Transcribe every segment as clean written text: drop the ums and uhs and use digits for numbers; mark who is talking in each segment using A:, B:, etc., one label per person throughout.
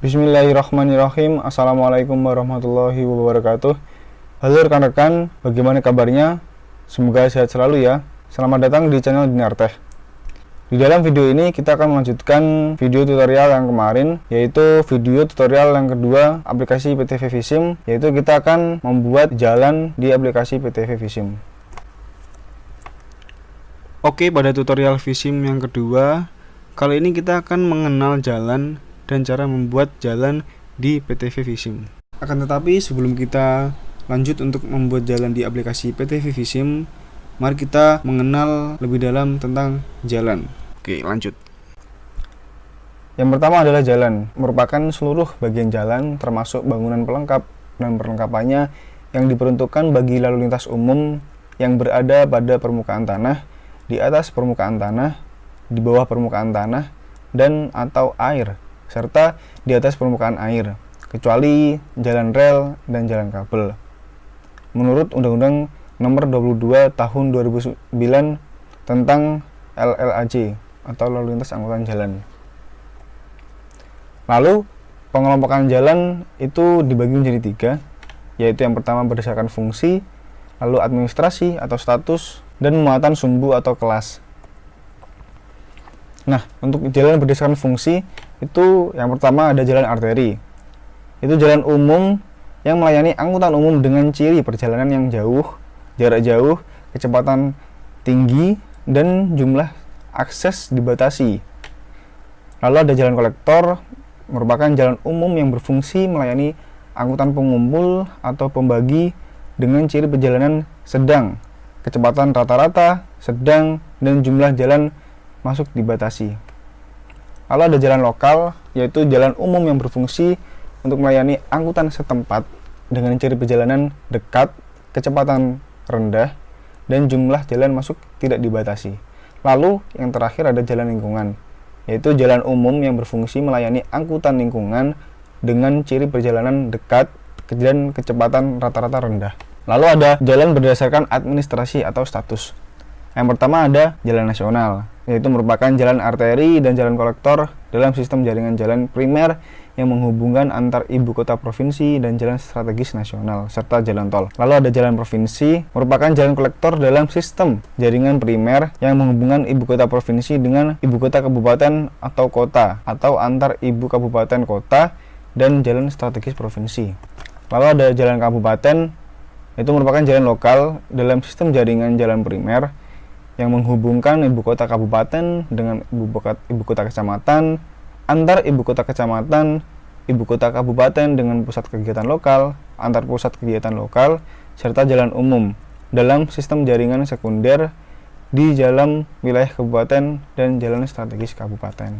A: Bismillahirrahmanirrahim. Assalamualaikum warahmatullahi wabarakatuh. Halo rekan-rekan, bagaimana kabarnya? Semoga sehat selalu ya. Selamat datang di channel Dinar Tech. Di dalam video ini kita akan melanjutkan video tutorial yang kemarin, yaitu video tutorial yang kedua aplikasi PTV Visim, yaitu kita akan membuat jalan di aplikasi PTV Visim. Oke, pada tutorial Visim yang kedua, kali ini kita akan mengenal jalan dan cara membuat jalan di PTV Visim. Akan tetapi sebelum kita lanjut untuk membuat jalan di aplikasi PTV Visim, mari kita mengenal lebih dalam tentang jalan. Oke, lanjut. Yang pertama adalah jalan, merupakan seluruh bagian jalan termasuk bangunan pelengkap dan perlengkapannya yang diperuntukkan bagi lalu lintas umum yang berada pada permukaan tanah, di atas permukaan tanah, di bawah permukaan tanah, dan atau air, serta di atas permukaan air, kecuali jalan rel dan jalan kabel. Menurut Undang-Undang Nomor 22 Tahun 2009 tentang LLAJ atau Lalu Lintas Angkutan Jalan. Lalu, pengelompokan jalan itu dibagi menjadi 3, yaitu yang pertama berdasarkan fungsi, lalu administrasi atau status, dan muatan sumbu atau kelas. Nah, untuk jalan berdasarkan fungsi, itu yang pertama ada jalan arteri. Itu jalan umum yang melayani angkutan umum dengan ciri perjalanan yang jauh, jarak jauh, kecepatan tinggi, dan jumlah akses dibatasi. Lalu ada jalan kolektor, merupakan jalan umum yang berfungsi melayani angkutan pengumpul atau pembagi dengan ciri perjalanan sedang, kecepatan rata-rata, sedang, dan jumlah jalan masuk dibatasi. Lalu ada jalan lokal, yaitu jalan umum yang berfungsi untuk melayani angkutan setempat dengan ciri perjalanan dekat, kecepatan rendah, dan jumlah jalan masuk tidak dibatasi. Lalu yang terakhir ada jalan lingkungan, yaitu jalan umum yang berfungsi melayani angkutan lingkungan dengan ciri perjalanan dekat dan kecepatan rata-rata rendah. Lalu ada jalan berdasarkan administrasi atau status. Yang pertama ada jalan nasional, yaitu merupakan jalan arteri dan jalan kolektor dalam sistem jaringan jalan primer yang menghubungkan antar ibu kota provinsi dan jalan strategis nasional, serta jalan tol. Lalu ada jalan provinsi, merupakan jalan kolektor dalam sistem jaringan primer yang menghubungkan ibu kota provinsi dengan ibu kota kabupaten atau kota, atau antar ibu kabupaten kota dan jalan strategis provinsi. Lalu ada jalan kabupaten, itu merupakan jalan lokal dalam sistem jaringan jalan primer yang menghubungkan ibu kota kabupaten dengan ibu kota kecamatan, antar ibu kota kecamatan, ibu kota kabupaten dengan pusat kegiatan lokal, antar pusat kegiatan lokal, serta jalan umum dalam sistem jaringan sekunder di dalam wilayah kabupaten dan jalan strategis kabupaten.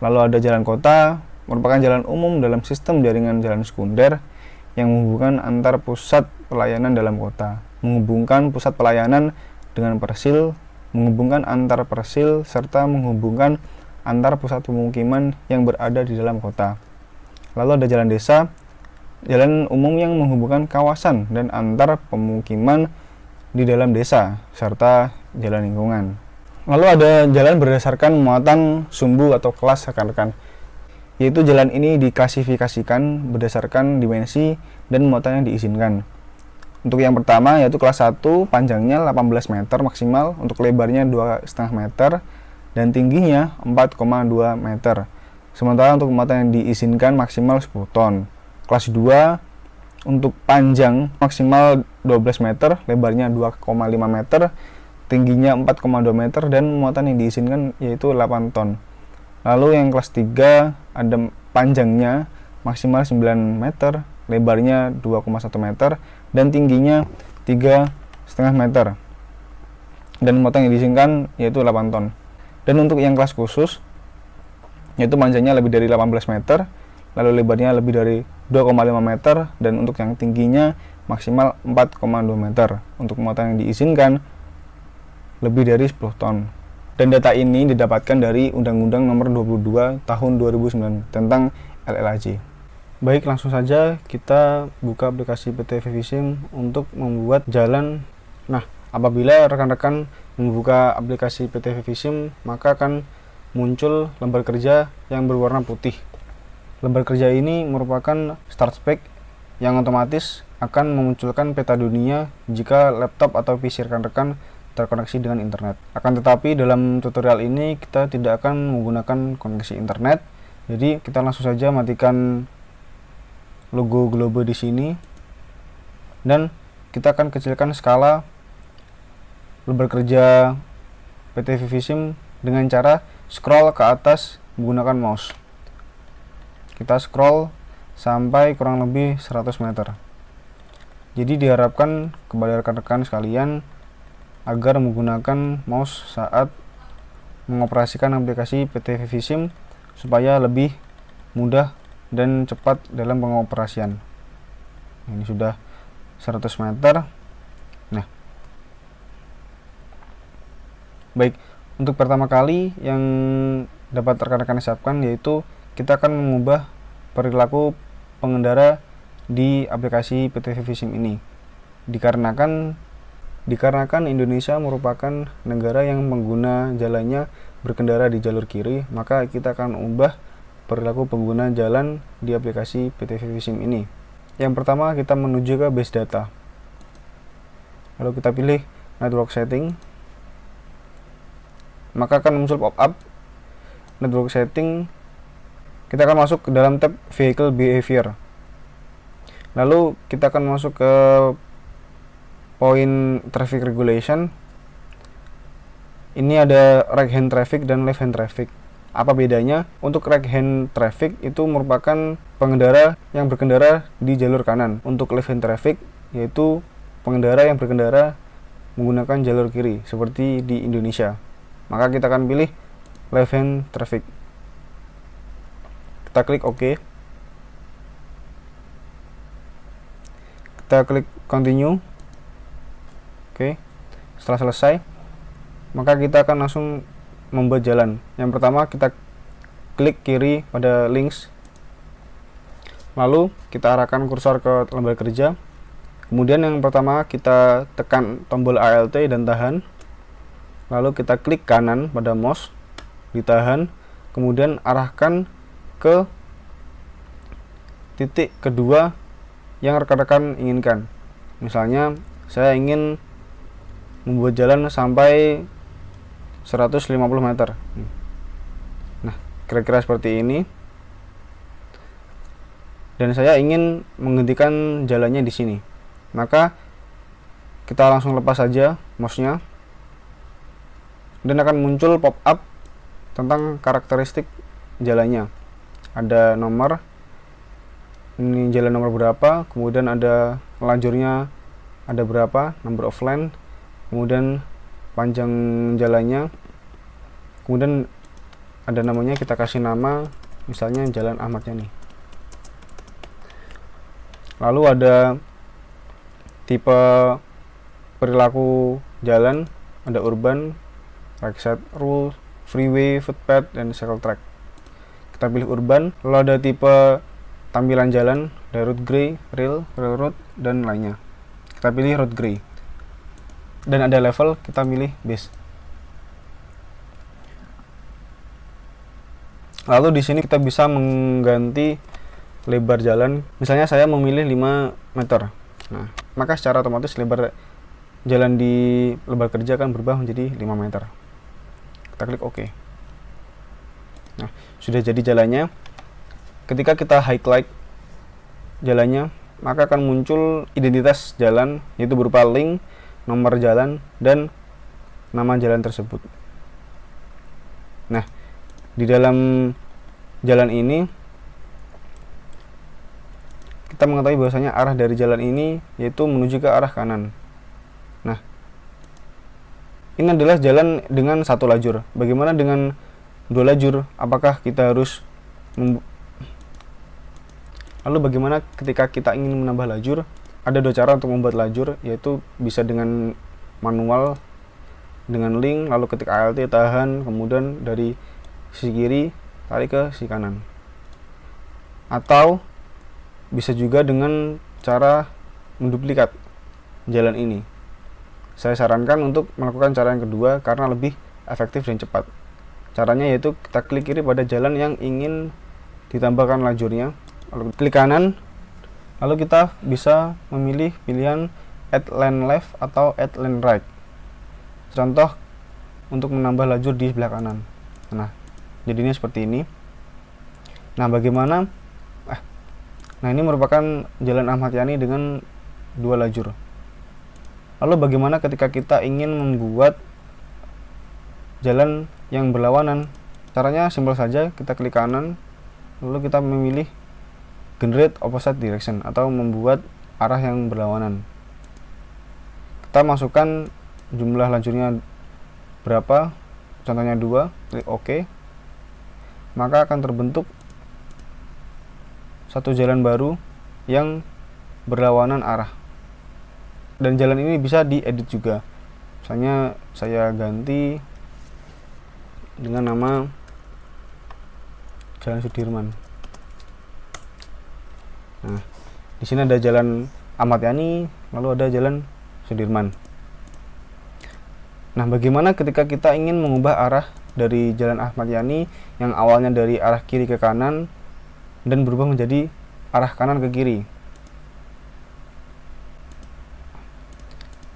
A: Lalu ada jalan kota, merupakan jalan umum dalam sistem jaringan jalan sekunder yang menghubungkan antar pusat pelayanan dalam kota, menghubungkan pusat pelayanan dengan persil, menghubungkan antar persil, serta menghubungkan antar pusat pemukiman yang berada di dalam kota. Lalu ada jalan desa, jalan umum yang menghubungkan kawasan dan antar pemukiman di dalam desa, serta jalan lingkungan. Lalu ada jalan berdasarkan muatan sumbu atau kelas rekan-rekan, yaitu jalan ini diklasifikasikan berdasarkan dimensi dan muatan yang diizinkan. Untuk yang pertama yaitu kelas 1, panjangnya 18 meter maksimal, untuk lebarnya 2,5 meter dan tingginya 4,2 meter. Sementara untuk muatan yang diizinkan maksimal 10 ton. Kelas 2 untuk panjang maksimal 12 meter, lebarnya 2,5 meter, tingginya 4,2 meter dan muatan yang diizinkan yaitu 8 ton. Lalu yang kelas 3 ada panjangnya maksimal 9 meter, lebarnya 2,1 meter dan tingginya 3,5 meter dan muatan yang diizinkan yaitu 8 ton. Dan untuk yang kelas khusus, yaitu panjangnya lebih dari 18 meter, lalu lebarnya lebih dari 2,5 meter dan untuk yang tingginya maksimal 4,2 meter. Untuk muatan yang diizinkan lebih dari 10 ton. Dan data ini didapatkan dari Undang-Undang Nomor 22 Tahun 2009 tentang LLAJ. Baik, langsung saja kita buka aplikasi PTV Visim untuk membuat jalan. Nah, apabila rekan-rekan membuka aplikasi PTV Visim, maka akan muncul lembar kerja yang berwarna putih. Lembar kerja ini merupakan start spec yang otomatis akan memunculkan peta dunia jika laptop atau PC rekan-rekan terkoneksi dengan internet. Akan tetapi dalam tutorial ini kita tidak akan menggunakan koneksi internet. Jadi kita langsung saja matikan logo globe di sini dan kita akan kecilkan skala lembar kerja PT Vivisuem dengan cara scroll ke atas menggunakan mouse. Kita scroll sampai kurang lebih 100 meter. Jadi diharapkan kepada rekan-rekan sekalian agar menggunakan mouse saat mengoperasikan aplikasi PT Vivisuem supaya lebih mudah dan cepat dalam pengoperasian. Ini sudah 100 meter. Nah, baik, untuk pertama kali yang dapat rekan-rekan siapkan yaitu kita akan mengubah perilaku pengendara di aplikasi PT Vivisuem ini. Dikarenakan Indonesia merupakan negara yang pengguna jalannya berkendara di jalur kiri, maka kita akan ubah perilaku pengguna jalan di aplikasi PT Vivisuem ini. Yang pertama kita menuju ke base data. Lalu kita pilih network setting. Maka akan muncul pop-up network setting. Kita akan masuk ke dalam tab vehicle behavior. Lalu kita akan masuk ke point traffic regulation. Ini ada right hand traffic dan left hand traffic. Apa bedanya? Untuk right hand traffic itu merupakan pengendara yang berkendara di jalur kanan. Untuk left hand traffic yaitu pengendara yang berkendara menggunakan jalur kiri seperti di Indonesia. Maka kita akan pilih left hand traffic. Kita klik OK. Kita klik continue. Oke. Setelah selesai, maka kita akan langsung membuat jalan. Yang pertama kita klik kiri pada links. Lalu kita arahkan kursor ke lembar kerja. Kemudian yang pertama kita tekan tombol Alt dan tahan. Lalu kita klik kanan pada mouse, ditahan. Kemudian arahkan ke titik kedua yang rekan-rekan inginkan. Misalnya saya ingin membuat jalan sampai 150 meter. Nah, kira-kira seperti ini. Dan saya ingin menghentikan jalannya di sini. Maka kita langsung lepas saja mouse-nya. Dan akan muncul pop-up tentang karakteristik jalannya. Ada nomor, ini jalan nomor berapa, kemudian ada lajurnya ada berapa, number of lane, kemudian panjang jalannya, kemudian ada namanya, kita kasih nama misalnya Jalan Ahmad Yani. Lalu ada tipe perilaku jalan, ada urban, right side rule, freeway, footpath, dan cycle track. Kita pilih urban. Lalu ada tipe tampilan jalan, ada road gray, railroad, dan lainnya. Kita pilih road gray. Dan ada level, kita pilih base. Lalu di sini kita bisa mengganti lebar jalan. Misalnya saya memilih 5 meter. Nah, maka secara otomatis lebar jalan di lembar kerja akan berubah menjadi 5 meter. Kita klik OK. Nah, sudah jadi jalannya. Ketika kita highlight jalannya, maka akan muncul identitas jalan, yaitu berupa link, nomor jalan, dan nama jalan tersebut. Nah, di dalam jalan ini kita mengetahui bahwasanya arah dari jalan ini yaitu menuju ke arah kanan. Nah, ini adalah jalan dengan satu lajur. Bagaimana dengan 2 lajur? Apakah kita harus Lalu bagaimana ketika kita ingin menambah lajur? Ada 2 cara untuk membuat lajur, yaitu bisa dengan manual, dengan link, lalu ketik Alt, tahan, kemudian dari sisi kiri tarik ke sisi kanan. Atau bisa juga dengan cara menduplikat jalan ini. Saya sarankan untuk melakukan cara yang kedua karena lebih efektif dan cepat. Caranya yaitu kita klik kiri pada jalan yang ingin
B: ditambahkan lajurnya. Lalu klik kanan, lalu kita bisa memilih pilihan add lane left atau add lane right. Contoh untuk menambah lajur di sebelah kanan. Nah, jadinya seperti ini. Nah, bagaimana? Nah, ini merupakan Jalan Ahmad Yani dengan 2 lajur. Lalu bagaimana ketika kita ingin membuat jalan yang berlawanan? Caranya simpel saja, kita klik kanan, lalu kita memilih generate opposite direction atau membuat arah yang berlawanan. Kita masukkan jumlah lajurnya berapa, contohnya 2, klik OK. Maka akan terbentuk satu jalan baru yang berlawanan arah. Dan jalan ini bisa diedit juga. Misalnya saya ganti dengan nama Jalan Sudirman. Nah, di sini ada Jalan Ahmad Yani, lalu ada Jalan Sudirman. Nah, bagaimana ketika kita ingin mengubah arah dari Jalan Ahmad Yani yang awalnya dari arah kiri ke kanan dan berubah menjadi arah kanan ke kiri?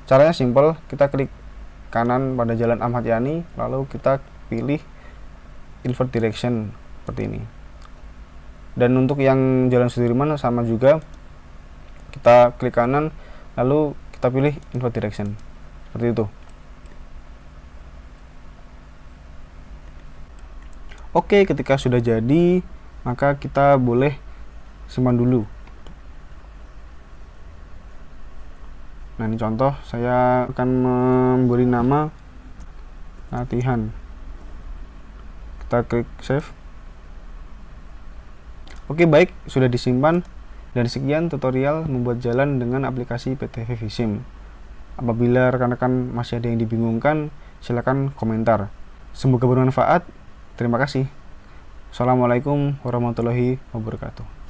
B: Caranya simpel, kita klik kanan pada Jalan Ahmad Yani, lalu kita pilih invert direction seperti ini. Dan untuk yang Jalan Sudirman sama juga, kita klik kanan, lalu kita pilih invert direction seperti itu. Oke, ketika sudah jadi, maka kita boleh simpan dulu. Nah, ini contoh, saya akan memberi nama latihan. Kita klik save. Oke, baik, sudah disimpan. Dan sekian tutorial membuat jalan dengan aplikasi PT Vivisim. Apabila rekan-rekan masih ada yang dibingungkan, silakan komentar. Semoga bermanfaat. Terima kasih. Assalamualaikum warahmatullahi wabarakatuh.